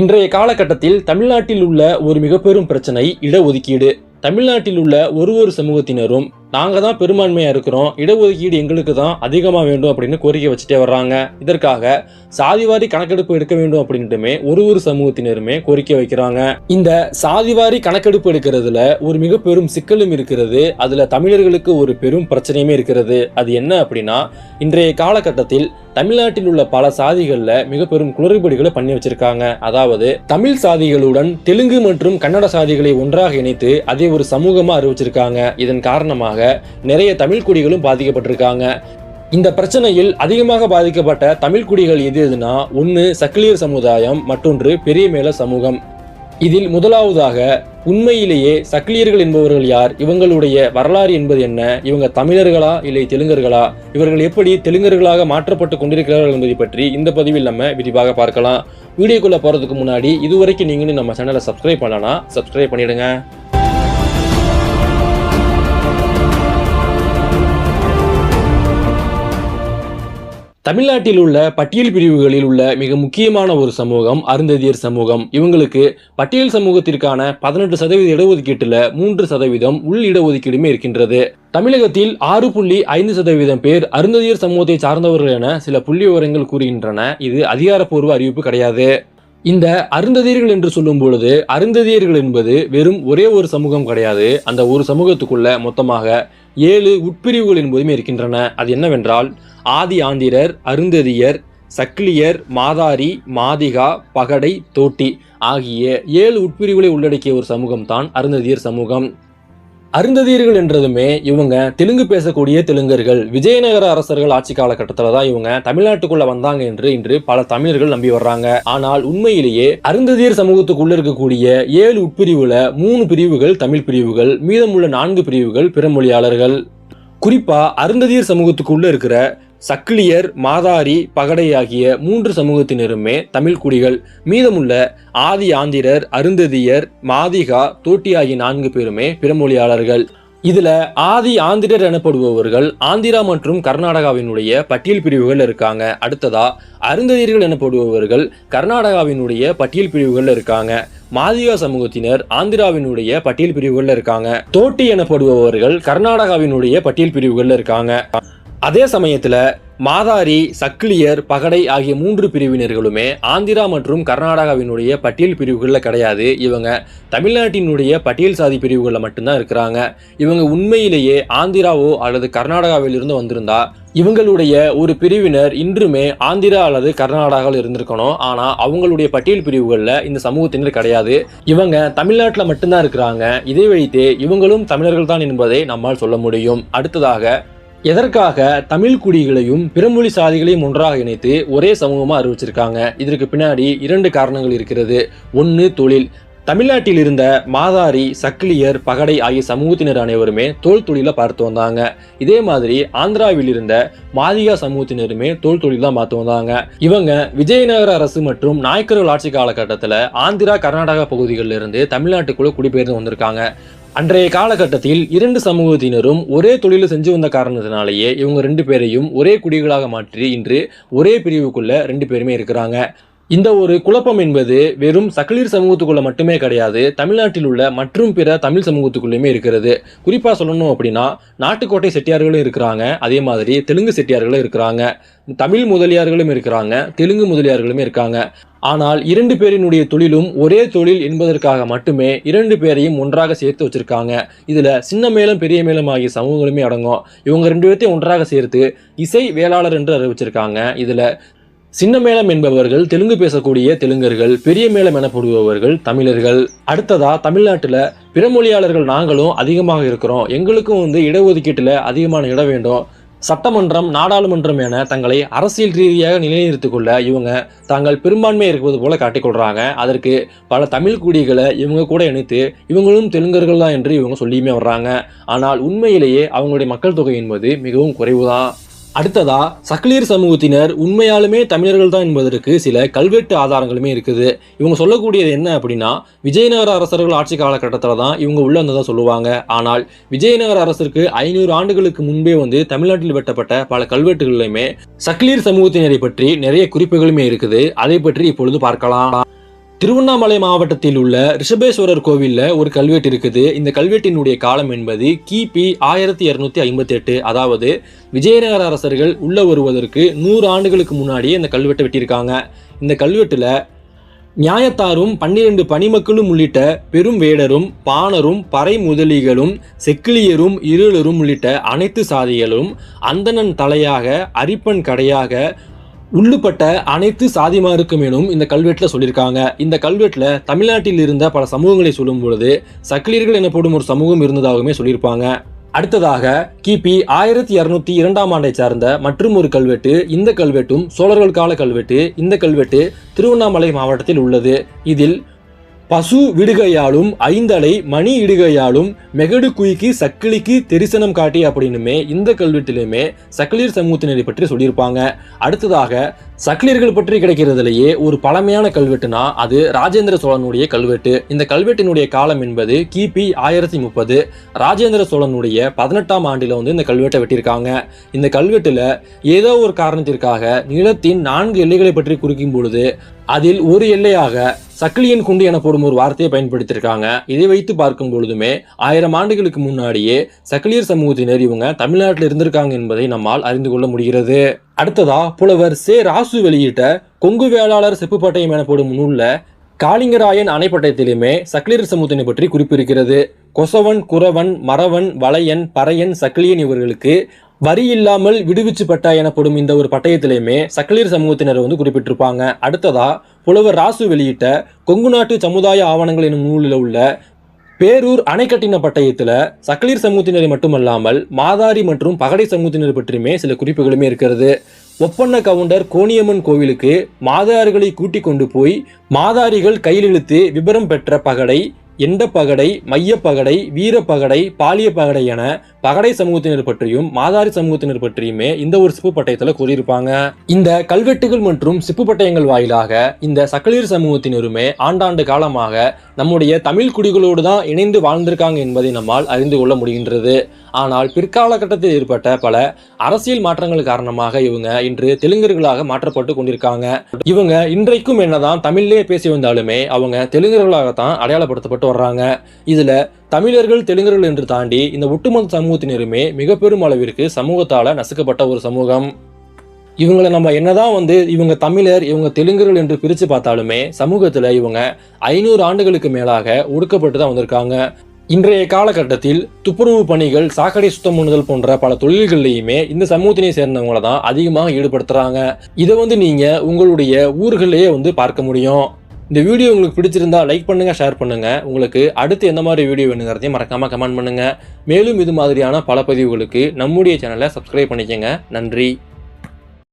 இன்றைய காலகட்டத்தில் தமிழ்நாட்டில் உள்ள ஒரு மிக பெரும் பிரச்சனை இடஒதுக்கீடு. தமிழ்நாட்டில் உள்ள ஒரு சமூகத்தினரும் நாங்க தான் பெரும்பான்மையா இருக்கிறோம், இடஒதுக்கீடு எங்களுக்கு தான் அதிகமா வேண்டும் அப்படின்னு கோரிக்கை வச்சுட்டே வர்றாங்க. இதற்காக சாதிவாரி கணக்கெடுப்பு எடுக்க வேண்டும் அப்படின்ட்டுமே ஒரு சமூகத்தினருமே கோரிக்கை வைக்கிறாங்க. இந்த சாதிவாரி கணக்கெடுப்பு எடுக்கிறதுல ஒரு மிக பெரும் சிக்கலும் இருக்கிறது. அதுல தமிழர்களுக்கு ஒரு பெரும் பிரச்சனையுமே இருக்கிறது. அது என்ன அப்படின்னா, இன்றைய காலகட்டத்தில் தமிழ்நாட்டில் உள்ள பல சாதிகள்ல மிக பெரும் குளறுபடிகளை பண்ணி வச்சிருக்காங்க. அதாவது தமிழ் சாதிகளுடன் தெலுங்கு மற்றும் கன்னட சாதிகளை ஒன்றாக இணைத்து அதை ஒரு சமூகமா அறிவிச்சிருக்காங்க. இதன் காரணமாக நிறைய தமிழ் குடிகளும் பாதிக்கப்பட்டிருக்காங்க. இந்த பிரச்சனையில் அதிகமாக பாதிக்கப்பட்ட தமிழ் குடிகள் எதுனா, ஒன்னு சக்கிலியர் சமுதாயம், மற்றொன்று பெரிய மேல சமூகம். இதில் முதலாவதாக உண்மையிலேயே சக்கிலியர்கள் என்பவர்கள் யார், இவங்களுடைய வரலாறு என்பது என்ன, இவங்க தமிழர்களா இல்லை தெலுங்கர்களா, இவர்கள் எப்படி தெலுங்கர்களாக மாற்றப்பட்டு கொண்டிருக்கிறார்கள் என்பதை பற்றி இந்த பதிவில் நம்ம விரிவாக பார்க்கலாம். வீடியோக்குள்ள போறதுக்கு முன்னாடி இதுவரைக்கும் நீங்களும் நம்ம சேனலை சப்ஸ்கிரைப் பண்ணலனா சப்ஸ்கிரைப் பண்ணிடுங்க. தமிழ்நாட்டில் உள்ள பட்டியல் பிரிவுகளில் உள்ள மிக முக்கியமான ஒரு சமூகம் அருந்ததியர் சமூகம். இவங்களுக்கு பட்டியல் சமூகத்திற்கான 18% இடஒதுக்கீட்டுல 3% உள் இடஒதுக்கீடுமே இருக்கின்றது. தமிழகத்தில் 6.5% பேர் அருந்ததியர் சமூகத்தை சார்ந்தவர்கள் என சில புள்ளி விவரங்கள் கூறுகின்றன. இது அதிகாரப்பூர்வ அறிவிப்பு கிடையாது. இந்த அருந்ததியர்கள் என்று சொல்லும் பொழுது, அருந்ததியர்கள் என்பது வெறும் ஒரே ஒரு சமூகம் கிடையாது. அந்த ஒரு சமூகத்துக்குள்ள மொத்தமாக 7 உட்பிரிவுகள் என்பதுமே இருக்கின்றன. அது என்னவென்றால், ஆதி ஆந்திரர், அருந்ததியர், சக்கிலியர், மாதாரி, மாதிகா, பகடை, தோட்டி ஆகிய 7 உட்பிரிவுகளை உள்ளடக்கிய ஒரு சமூகம் தான் அருந்ததியர் சமூகம். அருந்ததியர்கள் என்றதுமே இவங்க தெலுங்கு பேசக்கூடிய தெலுங்கர்கள். விஜயநகர அரசர்கள் ஆட்சி காலகட்டத்தில் தான் இவங்க தமிழ்நாட்டுக்குள்ள வந்தாங்க என்று இன்று பல தமிழர்கள் நம்பி வர்றாங்க. ஆனால் உண்மையிலேயே அருந்ததியர் சமூகத்துக்குள்ள இருக்கக்கூடிய 7 உட்பிரிவுல 3 பிரிவுகள் தமிழ் பிரிவுகள், மீதமுள்ள 4 பிரிவுகள் பிற மொழியாளர்கள். குறிப்பா அருந்ததியர் சமூகத்துக்குள்ள இருக்கிற சக்கிலியர், மாதாரி, பகடை ஆகிய 3 சமூகத்தினருமே தமிழ் குடிகள். மீதமுள்ள ஆதி ஆந்திரர், அருந்ததியர், மாதிகா, தோட்டி ஆகிய 4 பேருமே பிறமொழியாளர்கள். இதுல ஆதி ஆந்திரர் எனப்படுபவர்கள் ஆந்திரா மற்றும் கர்நாடகாவினுடைய பட்டியல் பிரிவுகள் இருக்காங்க. அடுத்ததா அருந்ததியர்கள் எனப்படுபவர்கள் கர்நாடகாவினுடைய பட்டியல் பிரிவுகள் இருக்காங்க. மாதிகா சமூகத்தினர் ஆந்திராவினுடைய பட்டியல் பிரிவுகள் இருக்காங்க. தோட்டி எனப்படுபவர்கள் கர்நாடகாவினுடைய பட்டியல் பிரிவுகள் இருக்காங்க. அதே சமயத்துல மாதாரி, சக்கிலியர், பகடை ஆகிய 3 பிரிவினர்களுமே ஆந்திரா மற்றும் கர்நாடகாவினுடைய பட்டியல் பிரிவுகளில் கிடையாது. இவங்க தமிழ்நாட்டினுடைய பட்டியல் சாதி பிரிவுகளில் மட்டும்தான் இருக்கிறாங்க. இவங்க உண்மையிலேயே ஆந்திராவோ அல்லது கர்நாடகாவிலிருந்து வந்திருந்தா இவங்களுடைய ஒரு பிரிவினர் இன்றுமே ஆந்திரா அல்லது கர்நாடகாவில் இருந்திருக்கணும். ஆனா அவங்களுடைய பட்டியல் பிரிவுகளில் இந்த சமூகத்தினர் கிடையாது. இவங்க தமிழ்நாட்டில் மட்டும்தான் இருக்கிறாங்க. இதை வைத்தே இவங்களும் தமிழர்கள் தான் என்பதை நம்மால் சொல்ல முடியும். அடுத்ததாக, எதற்காக தமிழ் குடிகளையும் பிறமொழி சாதிகளையும் ஒன்றாக இணைத்து ஒரே சமூகமா அறிவிச்சிருக்காங்க? இதற்கு பின்னாடி 2 காரணங்கள் இருக்கிறது. ஒன்று, தொழில். தமிழ்நாட்டில் இருந்த மாதாரி, சக்கிலியர், பகடை ஆகிய சமூகத்தினர் அனைவருமே தோல் தொழில பார்த்து வந்தாங்க. இதே மாதிரி ஆந்திராவில் இருந்த மாதிகா சமூகத்தினருமே தோல் தொழில் தான் பார்த்து வந்தாங்க. இவங்க விஜயநகர அரசு மற்றும் நாயக்கர்கள் ஆட்சி காலகட்டத்தில் ஆந்திரா, கர்நாடகா பகுதிகளில் இருந்து தமிழ்நாட்டுக்குள்ள குடிபெயர்ந்து வந்திருக்காங்க. அன்றைய காலகட்டத்தில் 2 சமூகத்தினரும் ஒரே தொழிலை செஞ்சு வந்த காரணத்தினாலேயே இவங்க 2 பேரையும் ஒரே குடிகளாக மாற்றி இன்று ஒரே பிரிவுக்குள்ள 2 பேருமே இருக்கிறாங்க. இந்த ஒரு குழப்பம் என்பது வெறும் சக்கிலியர் சமூகத்துக்குள்ள மட்டுமே கிடையாது, தமிழ்நாட்டில் உள்ள மற்றும் பிற தமிழ் சமூகத்துக்குள்ளேயுமே இருக்கிறது. குறிப்பா சொல்லணும் அப்படின்னா, நாட்டுக்கோட்டை செட்டியார்களும் இருக்கிறாங்க, அதே மாதிரி தெலுங்கு செட்டியார்களும் இருக்கிறாங்க, தமிழ் முதலியார்களும் இருக்கிறாங்க, தெலுங்கு முதலியார்களுமே இருக்காங்க. ஆனால் 2 பேரினுடைய தொழிலும் ஒரே தொழில் என்பதற்காக மட்டுமே 2 பேரையும் ஒன்றாக சேர்த்து வச்சிருக்காங்க. இதுல சின்ன மேளம் பெரிய மேளம் ஆகிய சமூகங்களுமே அடங்கும். இவங்க 2 பேர்த்தையும் ஒன்றாக சேர்த்து இசை வேளாளர் என்று அறிவிச்சிருக்காங்க. இதுல சின்ன மேளம் என்பவர்கள் தெலுங்கு பேசக்கூடிய தெலுங்கர்கள், பெரிய மேளம் எனப்படுபவர்கள் தமிழர்கள். அடுத்ததா, தமிழ்நாட்டுல பிறமொழியாளர்கள் நாங்களும் அதிகமாக இருக்கிறோம், எங்களுக்கும் இடஒதுக்கீட்டுல அதிகமான இடம் வேண்டும், சட்டமன்றம், நாடாளுமன்றம் என தங்களை அரசியல் ரீதியாக நிலைநிறுத்திக் கொள்ள இவங்க தாங்கள் பெரும்பான்மை இருப்பது போல காட்டிக்கொள்றாங்க. அதற்கு பல தமிழ் குடிகளை இவங்க கூட இணைத்து இவங்களும் தெலுங்கர்கள் தான் என்று இவங்க சொல்லியுமே வர்றாங்க. ஆனால் உண்மையிலேயே அவங்களுடைய மக்கள் தொகை என்பது மிகவும் குறைவுதான். அடுத்ததா, சக்கிலியர் சமூகத்தினர் உண்மையாலுமே தமிழர்கள் தான் என்பதற்கு சில கல்வெட்டு ஆதாரங்களுமே இருக்குது. இவங்க சொல்லக்கூடியது என்ன அப்படின்னா, விஜயநகர அரசர்கள் ஆட்சி காலகட்டத்தில் தான் இவங்க உள்ள வந்ததான் சொல்லுவாங்க. ஆனால் விஜயநகர அரசருக்கு 500 ஆண்டுகளுக்கு முன்பே தமிழ்நாட்டில் வெட்டப்பட்ட பல கல்வெட்டுகளிலுமே சக்கிலியர் சமூகத்தினரை பற்றி நிறைய குறிப்புகளுமே இருக்குது. அதை பற்றி இப்பொழுது பார்க்கலாம். திருவண்ணாமலை மாவட்டத்தில் உள்ள ரிஷபேஸ்வரர் கோவில்ல ஒரு கல்வெட்டு இருக்குது. இந்த கல்வெட்டினுடைய காலம் என்பது கிபி 1258. அதாவது விஜயநகர அரசர்கள் உள்ள வருவதற்கு 100 ஆண்டுகளுக்கு முன்னாடியே இந்த கல்வெட்டை வெட்டியிருக்காங்க. இந்த கல்வெட்டுல நியாயத்தாரும் 12 பணிமக்களும் உள்ளிட்ட பெரும் வேடரும் பாணரும் பறை முதலிகளும் செக்கிலியரும் இருளரும் உள்ளிட்ட அனைத்து சாதிகளும் அந்தணன் தலையாக அரிப்பன் கடையாக உள்ளுப்பட்ட அனைத்து சாதிமாருக்கும் எனும் இந்த கல்வெட்டில் சொல்லியிருக்காங்க. இந்த கல்வெட்டில் தமிழ்நாட்டில் இருந்த பல சமூகங்களை சொல்லும் பொழுது சக்கிலியர்கள் எனப்படும் ஒரு சமூகம் இருந்ததாகவுமே சொல்லியிருப்பாங்க. அடுத்ததாக கிபி 1202ஆம் ஆண்டை சார்ந்த மற்றும் ஒரு கல்வெட்டு. இந்த கல்வெட்டும் சோழர்கள் கால கல்வெட்டு. இந்த கல்வெட்டு திருவண்ணாமலை மாவட்டத்தில் உள்ளது. இதில் பசு விடுகையாலும் ஐந்தலை மணி இடுகையாலும் மெகடு குயிக்கு சக்கிலிக்கு தெரிசனம் காட்டி அப்படின்னுமே இந்த கல்வெட்டிலுமே சக்கிலியர் சமூகத்தினரை பற்றி சொல்லியிருப்பாங்க. அடுத்ததாக சக்கிலியர்கள் பற்றி கிடைக்கிறதுலேயே ஒரு பழமையான கல்வெட்டுனா அது ராஜேந்திர சோழனுடைய கல்வெட்டு. இந்த கல்வெட்டினுடைய காலம் என்பது கிபி 1030. ராஜேந்திர சோழனுடைய 18ஆம் ஆண்டில் இந்த கல்வெட்டை வெட்டியிருக்காங்க. இந்த கல்வெட்டுல ஏதோ ஒரு காரணத்திற்காக நிலத்தின் 4 எல்லைகளை பற்றி குறிக்கும் பொழுது அதில் ஒரு எல்லையாக சக்கிலியன் குண்டு எனப்படும் ஒரு வார்த்தையை பயன்படுத்தியிருக்காங்க. இதை வைத்து பார்க்கும் பொழுதுமே 1000 ஆண்டுகளுக்கு முன்னாடியே சக்கிலியர் சமூகத்தினர் இவங்க தமிழ்நாட்டில் இருந்திருக்காங்க என்பதை நம்மால் அறிந்து கொள்ள முடிகிறது. அடுத்ததா புலவர் சே ராசு வெளியிட்ட கொங்கு வேளாளர் செப்புப்பட்டயம் எனப்படும் நூல்ல காளிங்கராயன் அணைப்பட்டயத்திலுமே சக்கிலியர் சமூகத்தினை பற்றி குறிப்பிருக்கிறது. கொசவன் குறவன் மறவன் வளையன் பறையன் சக்கிலியன் இவர்களுக்கு வரி இல்லாமல் விடுவிச்சு பட்டா எனப்படும் இந்த ஒரு பட்டயத்திலையுமே சக்கிலியர் சமூகத்தினர் குறிப்பிட்டிருப்பாங்க. அடுத்ததா புலவர் ராசு வெளியிட்ட கொங்கு நாட்டு சமுதாய ஆவணங்கள் எனும் நூலில் உள்ள பேரூர் அணை கட்டின பட்டயத்துல சக்கிலியர் சமூகத்தினரை மட்டுமல்லாமல் மாதாரி மற்றும் பகடை சமூகத்தினர் பற்றியுமே சில குறிப்புகளுமே இருக்கிறது. ஒப்பண்ண கவுண்டர் கோணியம்மன் கோவிலுக்கு மாதாரிகளை கூட்டி கொண்டு போய் மாதாரிகள் கையில் இழுத்து விபரம் பெற்ற பகடை எண்ட பகடை மைய பகடை வீர பகடை பாலிய பகடை என பகடை சமூகத்தினர் பற்றியும் மாதாரி சமூகத்தினர் பற்றியுமே இந்த ஒரு சிப்பு பட்டயத்துல கூறியிருப்பாங்க. இந்த கல்வெட்டுகள் மற்றும் சிப்பு பட்டயங்கள் வாயிலாக இந்த சக்கிலியர் சமூகத்தினருமே ஆண்டாண்டு காலமாக நம்முடைய தமிழ் குடிகளோடு தான் இணைந்து வாழ்ந்திருக்காங்க என்பதை நம்மால் அறிந்து கொள்ள முடிகின்றது. ஆனால் பிற்காலகட்டத்தில் ஏற்பட்ட பல அரசியல் மாற்றங்கள் காரணமாக இவங்க இன்று தெலுங்கர்களாக மாற்றப்பட்டு கொண்டிருக்காங்க. இவங்க இன்றைக்கும் என்னதான் தமிழ்லேயே பேசி வந்தாலுமே அவங்க தெலுங்கர்களாகத்தான் அடையாளப்படுத்தப்பட்டு வர்றாங்க. இதுல தமிழர்கள் தெலுங்கர்கள் என்று தாண்டி இந்த ஒட்டுமொத்த சமூகத்தினருமே மிக பெரும் அளவிற்கு சமூகத்தால நசுக்கப்பட்ட ஒரு சமூகம். இவங்களை நம்ம என்னதான் இவங்க தமிழர் இவங்க தெலுங்கர்கள் என்று பிரித்து பார்த்தாலுமே சமூகத்துல இவங்க 500 ஆண்டுகளுக்கு மேலாக ஒடுக்கப்பட்டு தான் வந்திருக்காங்க. இன்றைய காலகட்டத்தில் துப்புரவு பணிகள் சாக்கடை சுத்தம் பண்ணுதல் போன்ற பல தொழில்கள்லையுமே இந்த சமூகத்தினை சேர்ந்தவங்கள தான் அதிகமாக ஈடுபடுத்துறாங்க. இதை நீங்க உங்களுடைய ஊர்களிலேயே பார்க்க முடியும். இந்த வீடியோ உங்களுக்கு பிடிச்சிருந்தா லைக் பண்ணுங்க, ஷேர் பண்ணுங்க. உங்களுக்கு அடுத்து எந்த மாதிரி வீடியோ வேணுங்கிறதையும் மறக்காம கமெண்ட் பண்ணுங்க. மேலும் இது மாதிரியான பல பதிவுகளுக்கு நம்முடைய சேனலை சப்ஸ்கிரைப் பண்ணிக்கங்க. நன்றி.